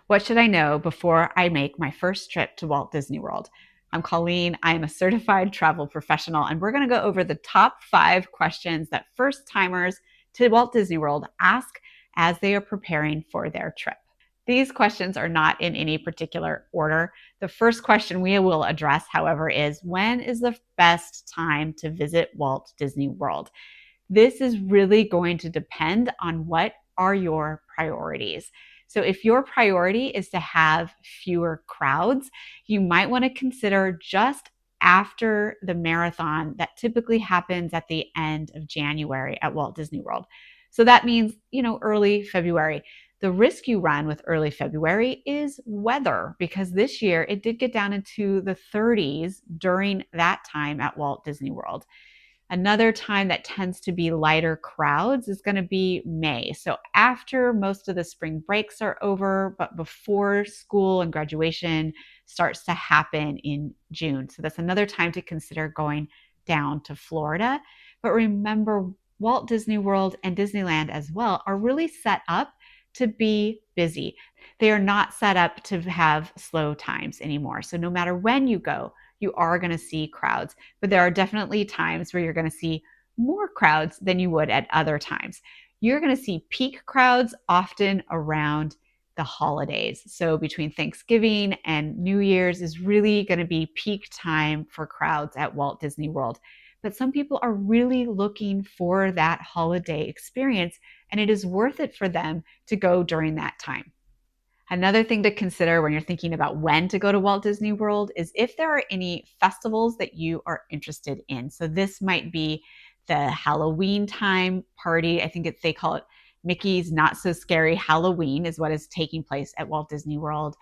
What should I know before I make my first trip to Walt Disney World? I'm Colleen. I am a certified travel professional, and we're going to go over the top 5 questions that first timers to Walt Disney World ask as they are preparing for their trip. These questions are not in any particular order. The first question we will address, however, is when is the best time to visit Walt Disney World? This is really going to depend on what are your priorities. So if your priority is to have fewer crowds, you might want to consider just after the marathon that typically happens at the end of January at Walt Disney World. So that means, early February. The risk you run with early February is weather, because this year it did get down into the 30s during that time at Walt Disney World. Another time that tends to be lighter crowds is going to be May. So after most of the spring breaks are over, but before school and graduation starts to happen in June. So that's another time to consider going down to Florida. But remember, Walt Disney World and Disneyland as well are really set up to be busy. They are not set up to have slow times anymore. So no matter when you go, you are going to see crowds, but there are definitely times where you're going to see more crowds than you would at other times. You're going to see peak crowds often around the holidays. So between Thanksgiving and New Year's is really going to be peak time for crowds at Walt Disney World. But some people are really looking for that holiday experience, and it is worth it for them to go during that time. Another thing to consider when you're thinking about when to go to Walt Disney World is if there are any festivals that you are interested in. So this might be the Halloween time party. I think they call it Mickey's Not So Scary Halloween is what is taking place at Walt Disney World.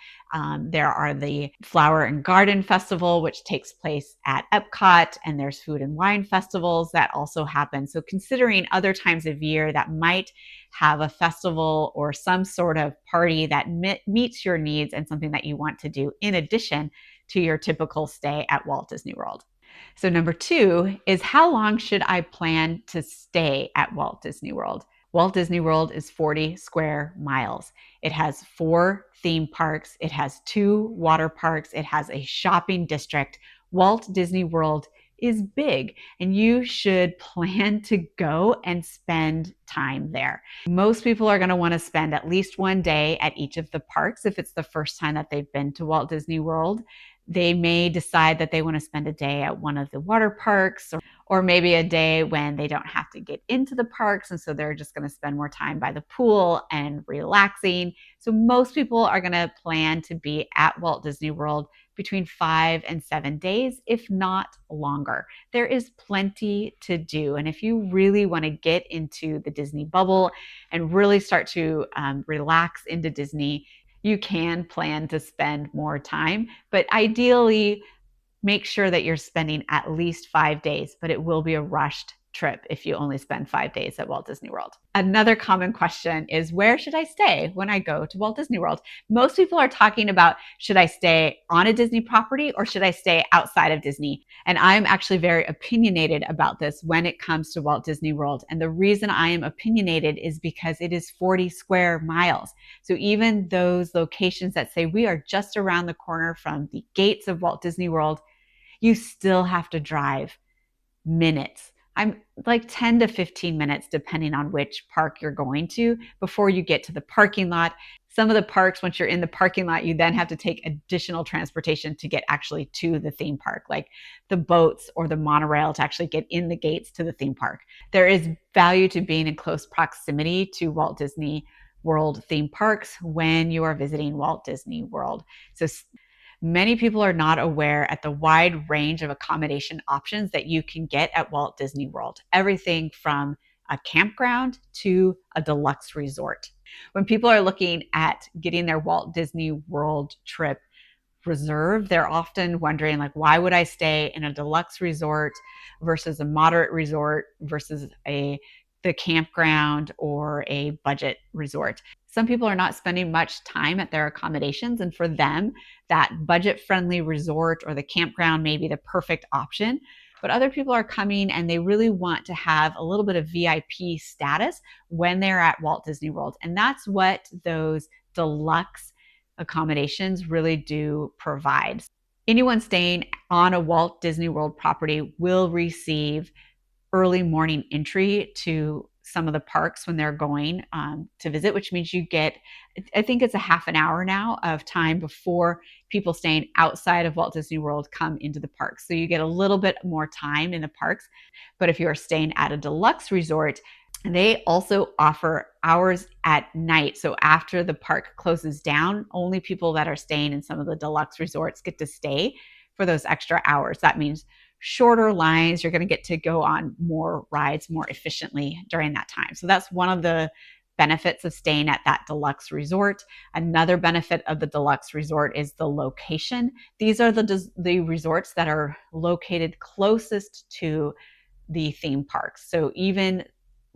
There are the Flower and Garden Festival, which takes place at Epcot, and there's food and wine festivals that also happen. So considering other times of year that might have a festival or some sort of party that meets your needs and something that you want to do in addition to your typical stay at Walt Disney World. So number 2 is, how long should I plan to stay at Walt Disney World? Walt Disney World is 40 square miles. It has 4 theme parks. It has 2 water parks. It has a shopping district. Walt Disney World is big, and you should plan to go and spend time there. Most people are going to want to spend at least one day at each of the parks if it's the first time that they've been to Walt Disney World. They may decide that they want to spend a day at one of the water parks, or maybe a day when they don't have to get into the parks, and so they're just going to spend more time by the pool and relaxing. So most people are going to plan to be at Walt Disney World between 5 and 7 days, if not longer. There is plenty to do. And if you really want to get into the Disney bubble and really start to relax into Disney, you can plan to spend more time, but ideally make sure that you're spending at least 5 days, but it will be a rushed trip if you only spend 5 days at Walt Disney World. Another common question is, where should I stay when I go to Walt Disney World? Most people are talking about, should I stay on a Disney property or should I stay outside of Disney? And I'm actually very opinionated about this when it comes to Walt Disney World. And the reason I am opinionated is because it is 40 square miles. So even those locations that say we are just around the corner from the gates of Walt Disney World, you still have to drive minutes. I'm like 10 to 15 minutes, depending on which park you're going to, before you get to the parking lot. Some of the parks, once you're in the parking lot, you then have to take additional transportation to get actually to the theme park, like the boats or the monorail to actually get in the gates to the theme park. There is value to being in close proximity to Walt Disney World theme parks when you are visiting Walt Disney World. So many people are not aware at the wide range of accommodation options that you can get at Walt Disney World. Everything from a campground to a deluxe resort. When people are looking at getting their Walt Disney World trip reserved, they're often wondering, like, why would I stay in a deluxe resort versus a moderate resort versus the campground or a budget resort? Some people are not spending much time at their accommodations, and for them, that budget-friendly resort or the campground may be the perfect option. But other people are coming and they really want to have a little bit of VIP status when they're at Walt Disney World. And that's what those deluxe accommodations really do provide. Anyone staying on a Walt Disney World property will receive early morning entry to some of the parks when they're going to visit, which means you get, I think it's a half an hour now of time before people staying outside of Walt Disney World come into the parks. So you get a little bit more time in the parks. But if you are staying at a deluxe resort, they also offer hours at night. So after the park closes down, only people that are staying in some of the deluxe resorts get to stay for those extra hours. That means shorter lines. You're going to get to go on more rides more efficiently during that time. So that's one of the benefits of staying at that deluxe resort. Another benefit of the deluxe resort is the location. These are the resorts that are located closest to the theme parks. So even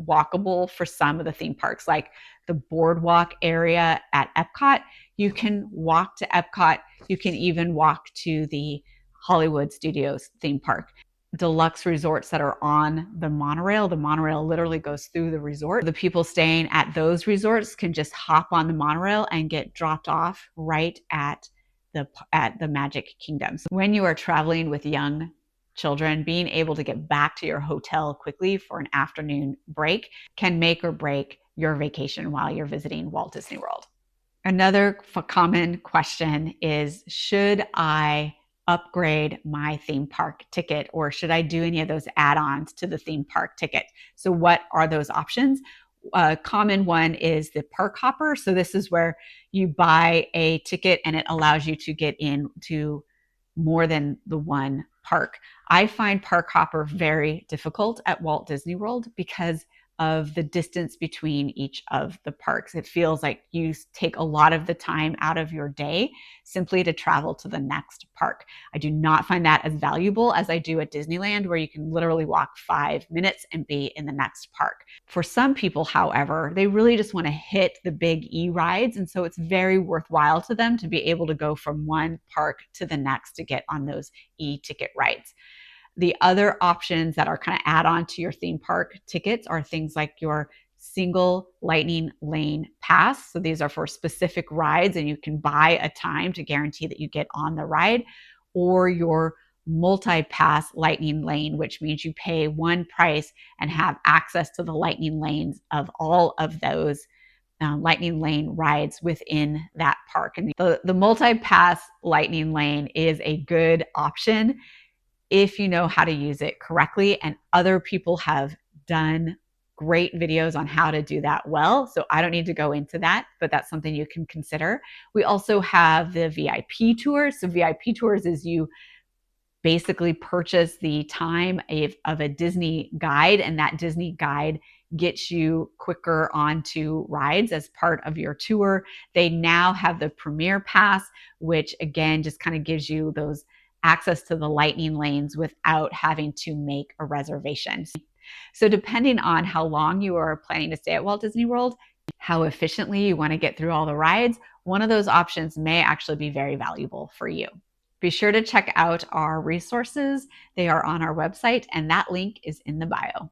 walkable for some of the theme parks, like the boardwalk area at Epcot, you can walk to Epcot. You can even walk to the Hollywood Studios theme park. Deluxe resorts that are on the monorail literally goes through the resort. The people staying at those resorts can just hop on the monorail and get dropped off right at the Magic Kingdom. So when you are traveling with young children, being able to get back to your hotel quickly for an afternoon break can make or break your vacation while you're visiting Walt Disney World. Another common question is, should I upgrade my theme park ticket, or should I do any of those add-ons to the theme park ticket? So what are those options? A common one is the park hopper. So this is where you buy a ticket and it allows you to get into more than the one park. I find park hopper very difficult at Walt Disney World because of the distance between each of the parks. It feels like you take a lot of the time out of your day simply to travel to the next park. I do not find that as valuable as I do at Disneyland, where you can literally walk 5 minutes and be in the next park. For some people, however, they really just want to hit the big E rides. And so it's very worthwhile to them to be able to go from one park to the next to get on those E ticket rides. The other options that are kind of add on to your theme park tickets are things like your single lightning lane pass. So these are for specific rides and you can buy a time to guarantee that you get on the ride, or your multi-pass lightning lane, which means you pay one price and have access to the lightning lanes of all of those lightning lane rides within that park. And the multi-pass lightning lane is a good option if you know how to use it correctly, and other people have done great videos on how to do that well. So I don't need to go into that, but that's something you can consider. We also have the VIP tours. So VIP tours is you basically purchase the time of a Disney guide, and that Disney guide gets you quicker onto rides as part of your tour. They now have the Premier Pass, which again just kind of gives you those access to the lightning lanes without having to make a reservation. So depending on how long you are planning to stay at Walt Disney World, how efficiently you want to get through all the rides, one of those options may actually be very valuable for you. Be sure to check out our resources. They are on our website, and that link is in the bio.